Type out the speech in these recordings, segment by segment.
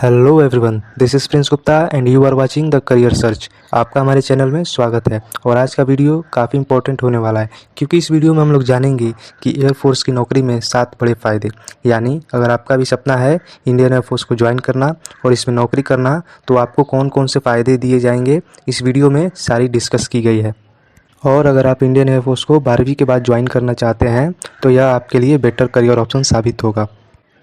Hello everyone, this is Prince Gupta and you are watching the career search. आपका हमारे channel में स्वागत है। और आज का वीडियो काफ़ी इंपॉर्टेंट होने वाला है, क्योंकि इस वीडियो में हम लोग जानेंगे कि एयरफोर्स की नौकरी में 7 बड़े फ़ायदे। यानी अगर आपका भी सपना है इंडियन एयरफोर्स को ज्वाइन करना और इसमें नौकरी करना, तो आपको कौन कौन से फ़ायदे दिए जाएंगे, इस वीडियो में सारी डिस्कस की गई है। और अगर आप इंडियन एयरफोर्स को 12वीं के बाद ज्वाइन करना चाहते हैं तो यह आपके लिए बेटर करियर ऑप्शन साबित होगा।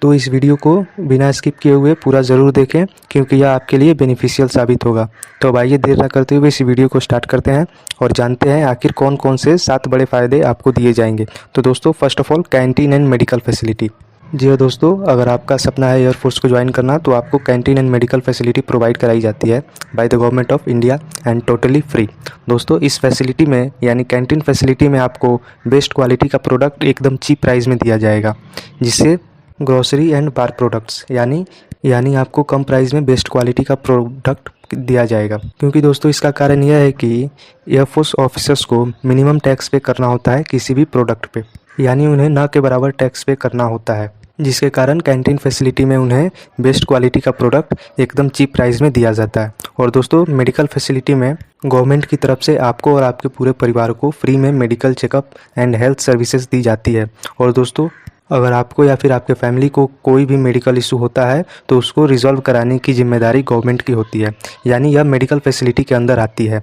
तो इस वीडियो को बिना स्किप किए हुए पूरा ज़रूर देखें, क्योंकि यह आपके लिए बेनिफिशियल साबित होगा। तो अब आइए देर न करते हुए इस वीडियो को स्टार्ट करते हैं और जानते हैं आखिर कौन कौन से 7 बड़े फ़ायदे आपको दिए जाएंगे। तो दोस्तों, first of all, canteen and medical facility. जी हाँ दोस्तों, अगर आपका सपना है एयरफोर्स को ज्वाइन करना तो आपको canteen and medical facility provide कराई जाती है by the government of India and totally free. दोस्तों, इस फैसिलिटी में यानी कैंटीन फैसिलिटी में आपको बेस्ट क्वालिटी का प्रोडक्ट एकदम चीप प्राइस में दिया जाएगा, जिससे ग्रोसरी एंड बार प्रोडक्ट्स यानी आपको कम प्राइस में बेस्ट क्वालिटी का प्रोडक्ट दिया जाएगा। क्योंकि दोस्तों, इसका कारण यह है कि एयरफोर्स ऑफिसर्स को मिनिमम टैक्स पे करना होता है किसी भी प्रोडक्ट पे, यानी उन्हें ना के बराबर टैक्स पे करना होता है, जिसके कारण कैंटीन फैसिलिटी में उन्हें बेस्ट क्वालिटी का प्रोडक्ट एकदम चीप प्राइस में दिया जाता है। और दोस्तों, मेडिकल फैसिलिटी में गवर्नमेंट की तरफ से आपको और आपके पूरे परिवार को फ्री में medical checkup and health services दी जाती है। और दोस्तों, अगर आपको या फिर आपके फैमिली को कोई भी मेडिकल इशू होता है तो उसको रिजॉल्व कराने की जिम्मेदारी गवर्नमेंट की होती है, यानी यह मेडिकल फैसिलिटी के अंदर आती है।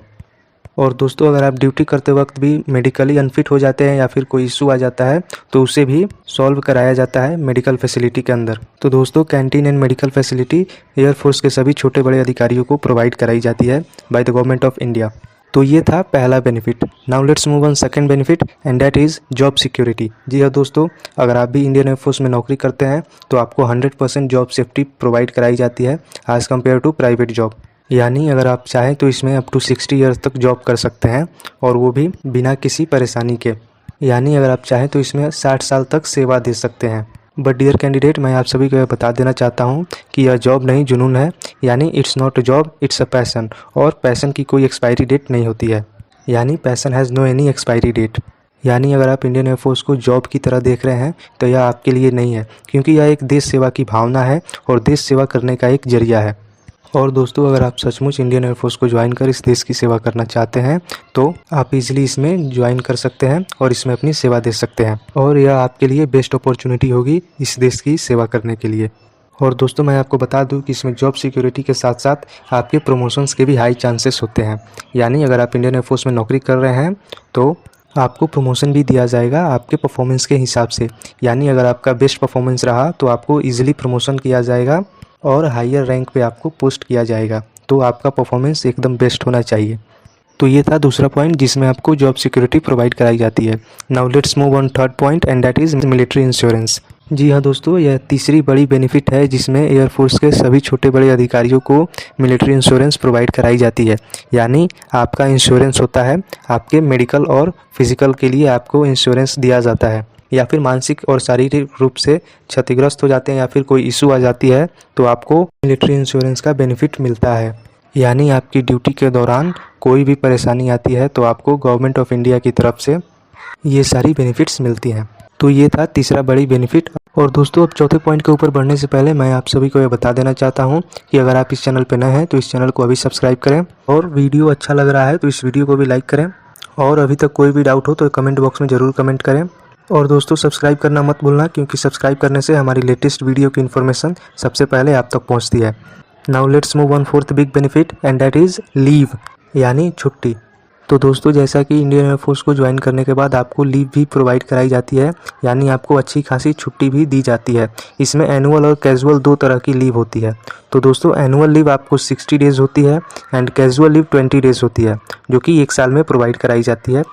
और दोस्तों, अगर आप ड्यूटी करते वक्त भी मेडिकली अनफिट हो जाते हैं या फिर कोई इशू आ जाता है तो उसे भी सॉल्व कराया जाता है मेडिकल फैसिलिटी के अंदर। तो दोस्तों, canteen and medical facility air force के सभी छोटे बड़े अधिकारियों को प्रोवाइड कराई जाती है by the government of India. तो ये था पहला benefit. Now let's move on second benefit and that is job security. जी हाँ दोस्तों, अगर आप भी इंडियन एयरफोर्स में नौकरी करते हैं तो आपको 100% जॉब सेफ्टी प्रोवाइड कराई जाती है as compare to private job. यानी अगर आप चाहें तो इसमें अप टू 60 ईयर्स तक जॉब कर सकते हैं, और वो भी बिना किसी परेशानी के। यानी अगर आप चाहें तो इसमें 60 साल तक सेवा दे सकते हैं। बट डियर कैंडिडेट, मैं आप सभी को यह बता देना चाहता हूं कि यह जॉब नहीं, जुनून है। यानी it's not a job, it's a passion. और पैशन की कोई एक्सपायरी डेट नहीं होती है, यानी passion has no any expiry date. यानी अगर आप इंडियन एयरफोर्स को जॉब की तरह देख रहे हैं तो यह आपके लिए नहीं है, क्योंकि यह एक देश सेवा की भावना है और देश सेवा करने का एक जरिया है। और दोस्तों, अगर आप सचमुच इंडियन एयरफोर्स को ज्वाइन कर इस देश की सेवा करना चाहते हैं तो आप इजीली इसमें ज्वाइन कर सकते हैं और इसमें अपनी सेवा दे सकते हैं, और यह आपके लिए बेस्ट अपॉर्चुनिटी होगी इस देश की सेवा करने के लिए। और दोस्तों, मैं आपको बता दूं कि इसमें जॉब सिक्योरिटी के साथ साथ आपके प्रमोशंस के भी हाई चांसेस होते हैं। यानी अगर आप इंडियन एयरफोर्स में नौकरी कर रहे हैं तो आपको प्रमोशन भी दिया जाएगा आपके परफॉर्मेंस के हिसाब से। यानी अगर आपका बेस्ट परफॉर्मेंस रहा तो आपको ईजिली प्रमोशन किया जाएगा और हायर रैंक पे आपको पोस्ट किया जाएगा। तो आपका परफॉर्मेंस एकदम बेस्ट होना चाहिए। तो ये था दूसरा पॉइंट जिसमें आपको जॉब सिक्योरिटी प्रोवाइड कराई जाती है। Now let's move on third point and that is military insurance. जी हाँ दोस्तों, यह तीसरी बड़ी बेनिफिट है जिसमें एयरफोर्स के सभी छोटे बड़े अधिकारियों को मिलिट्री इंश्योरेंस प्रोवाइड कराई जाती है। यानी आपका इंश्योरेंस होता है, आपके मेडिकल और फिजिकल के लिए आपको इंश्योरेंस दिया जाता है, या फिर मानसिक और शारीरिक रूप से क्षतिग्रस्त हो जाते हैं या फिर कोई इशू आ जाती है तो आपको मिलिट्री इंश्योरेंस का बेनिफिट मिलता है। यानी आपकी ड्यूटी के दौरान कोई भी परेशानी आती है तो आपको गवर्नमेंट ऑफ इंडिया की तरफ से ये सारी बेनिफिट्स मिलती हैं। तो ये था तीसरा बड़ी बेनिफिट। और दोस्तों, अब चौथे पॉइंट के ऊपर बढ़ने से पहले मैं आप सभी को यह बता देना चाहता हूँ कि अगर आप इस चैनल पर नए हैं तो इस चैनल को अभी सब्सक्राइब करें, और वीडियो अच्छा लग रहा है तो इस वीडियो को भी लाइक करें, और अभी तक कोई भी डाउट हो तो कमेंट बॉक्स में ज़रूर कमेंट करें। और दोस्तों, सब्सक्राइब करना मत भूलना, क्योंकि सब्सक्राइब करने से हमारी लेटेस्ट वीडियो की इन्फॉर्मेशन सबसे पहले आप तक पहुंचती है। Now let's move on fourth big benefit and that is leave, यानी छुट्टी। तो दोस्तों, जैसा कि इंडियन एयरफोर्स को ज्वाइन करने के बाद आपको लीव भी प्रोवाइड कराई जाती है, यानी आपको अच्छी खासी छुट्टी भी दी जाती है। इसमें एनुअल और कैजुअल 2 तरह की लीव होती है। तो दोस्तों, एनुअल लीव आपको 60 डेज़ होती है एंड कैजुअल लीव 20 डेज़ होती है, जो कि 1 साल में प्रोवाइड कराई जाती है।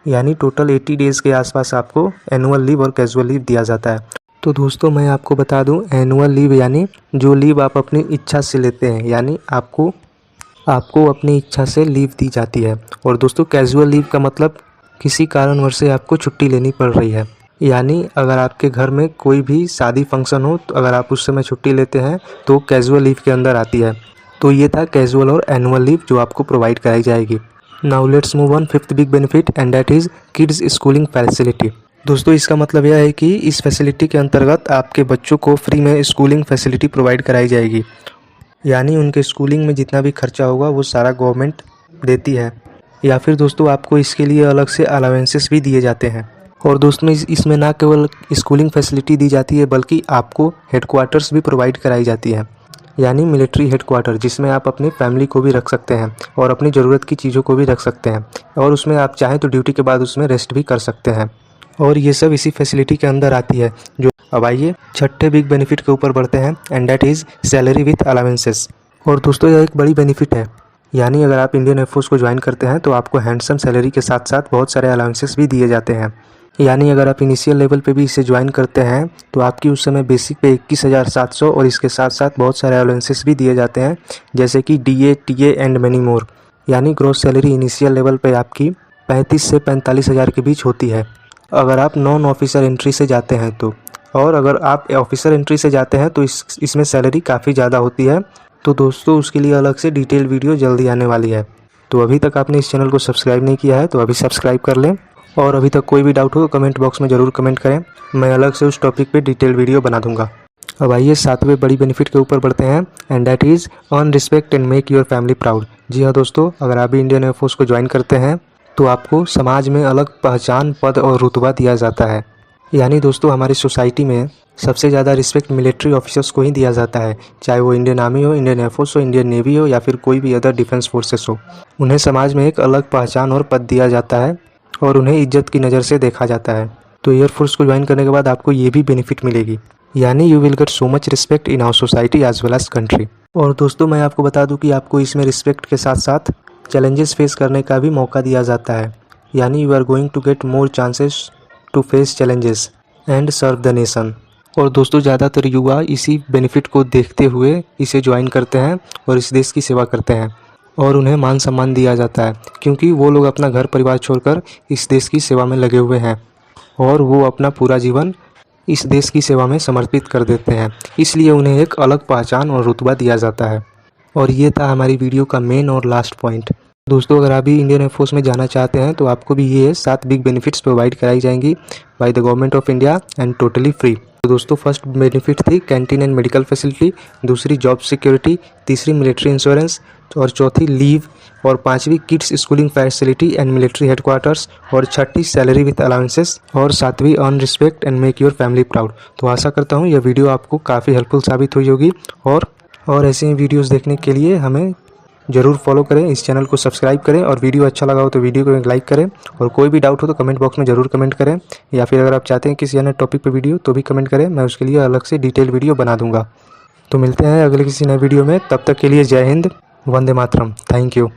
यानी टोटल 80 डेज़ के आसपास आपको एनुअल लीव और कैजुअल लीव दिया जाता है। तो दोस्तों, मैं आपको बता दूं, एनुअल लीव यानी जो लीव आप अपनी इच्छा से लेते हैं, यानी आपको अपनी इच्छा से लीव दी जाती है। और दोस्तों, कैजुअल लीव का मतलब किसी कारणवश से आपको छुट्टी लेनी पड़ रही है। यानी अगर आपके घर में कोई भी शादी फंक्शन हो तो अगर आप उस समय छुट्टी लेते हैं तो कैजुअल लीव के अंदर आती है। तो ये था कैजुअल और एनुअल लीव जो आपको प्रोवाइड कराई जाएगी। Now let's move on fifth big benefit and that is kids schooling facility. दोस्तों, इसका मतलब यह है कि इस फैसिलिटी के अंतर्गत आपके बच्चों को फ्री में स्कूलिंग फैसिलिटी प्रोवाइड कराई जाएगी। यानी उनके स्कूलिंग में जितना भी खर्चा होगा वो सारा गवर्नमेंट देती है। या फिर दोस्तों आपको इसके लिए अलग से अलाउंसेस भी दिए जाते हैं। और दोस्तों इसमें ना केवल स्कूलिंग फैसिलिटी दी जाती है बल्कि आपको हेडक्वार्टर्स भी प्रोवाइड कराई जाती है, यानी मिलिट्री हेडक्वार्टर, जिसमें आप अपनी फैमिली को भी रख सकते हैं और अपनी ज़रूरत की चीज़ों को भी रख सकते हैं। और उसमें आप चाहें तो ड्यूटी के बाद उसमें रेस्ट भी कर सकते हैं। और ये सब इसी फैसिलिटी के अंदर आती है। जो अब आइए छठे बिग बेनिफिट के ऊपर बढ़ते हैं, and that is salary with allowances. और दोस्तों यह एक बड़ी बेनिफिट है, यानी अगर आप इंडियन एयरफोर्स को ज्वाइन करते हैं तो आपको हैंडसम सैलरी के साथ साथ बहुत सारे अलाउंसेस भी दिए जाते हैं। यानी अगर आप इनिशियल लेवल पे भी इसे ज्वाइन करते हैं तो आपकी उस समय बेसिक पे 21,700 और इसके साथ साथ बहुत सारे अलाउंसेस भी दिए जाते हैं, जैसे कि DA, TA and many more. यानी ग्रॉस सैलरी इनिशियल लेवल पे आपकी 35 से 45 हज़ार के बीच होती है अगर आप नॉन ऑफिसर एंट्री से जाते हैं तो। और अगर आप ऑफिसर एंट्री से जाते हैं तो इसमें सैलरी काफ़ी ज़्यादा होती है। तो दोस्तों उसके लिए अलग से डिटेल वीडियो जल्दी आने वाली है। तो अभी तक आपने इस चैनल को सब्सक्राइब नहीं किया है तो अभी सब्सक्राइब कर लें। और अभी तक कोई भी डाउट हो तो कमेंट बॉक्स में ज़रूर कमेंट करें, मैं अलग से उस टॉपिक पे डिटेल वीडियो बना दूंगा। अब आइए सातवें बड़ी बेनिफिट के ऊपर बढ़ते हैं, and that is earn respect and make your family proud. जी हाँ दोस्तों, अगर आप भी इंडियन एयरफोर्स को ज्वाइन करते हैं तो आपको समाज में अलग पहचान, पद और रुतबा दिया जाता है। यानी दोस्तों हमारी सोसाइटी में सबसे ज़्यादा रिस्पेक्ट मिलिट्री ऑफिसर्स को ही दिया जाता है, चाहे वो इंडियन आर्मी हो, इंडियन एयरफोर्स हो, इंडियन नेवी हो या फिर कोई भी अदर डिफेंस फोर्सेस हो। उन्हें समाज में एक अलग पहचान और पद दिया जाता है और उन्हें इज्जत की नज़र से देखा जाता है। तो एयरफोर्स को ज्वाइन करने के बाद आपको ये भी बेनिफिट मिलेगी, यानी you will get so much respect in our society as well as country. और दोस्तों मैं आपको बता दूं कि आपको इसमें रिस्पेक्ट के साथ साथ चैलेंजेस फेस करने का भी मौका दिया जाता है, यानी you are going to get more chances to face challenges and serve the nation. और दोस्तों ज़्यादातर युवा इसी बेनिफिट को देखते हुए इसे ज्वाइन करते हैं और इस देश की सेवा करते हैं और उन्हें मान सम्मान दिया जाता है, क्योंकि वो लोग अपना घर परिवार छोड़कर इस देश की सेवा में लगे हुए हैं और वो अपना पूरा जीवन इस देश की सेवा में समर्पित कर देते हैं। इसलिए उन्हें एक अलग पहचान और रुतबा दिया जाता है। और ये था हमारी वीडियो का मेन और लास्ट पॉइंट। दोस्तों अगर आप भी इंडियन एयरफोर्स में जाना चाहते हैं तो आपको भी ये 7 बिग बेनिफिट्स प्रोवाइड कराई जाएंगी bye the government of India and totally free. तो दोस्तों फर्स्ट बेनिफिट थी कैंटीन एंड मेडिकल फैसिलिटी, दूसरी जॉब सिक्योरिटी, तीसरी मिलिट्री इंश्योरेंस और चौथी लीव, और पांचवी kids schooling facility and military headquarters, और छठी सैलरी विथ अलाउंसेस, और सातवीं earn respect and make your family proud. तो आशा करता हूँ यह वीडियो आपको काफ़ी हेल्पफुल साबित हुई होगी और ऐसे ही वीडियोज़ देखने के लिए हमें ज़रूर फॉलो करें, इस चैनल को सब्सक्राइब करें और वीडियो अच्छा लगा हो तो वीडियो को एक लाइक करें। और कोई भी डाउट हो तो कमेंट बॉक्स में ज़रूर कमेंट करें, या फिर अगर आप चाहते हैं किसी अन्य टॉपिक पे वीडियो तो भी कमेंट करें, मैं उसके लिए अलग से डिटेल वीडियो बना दूंगा। तो मिलते हैं अगले किसी नए वीडियो में, तब तक के लिए जय हिंद, वंदे मातरम, थैंक यू।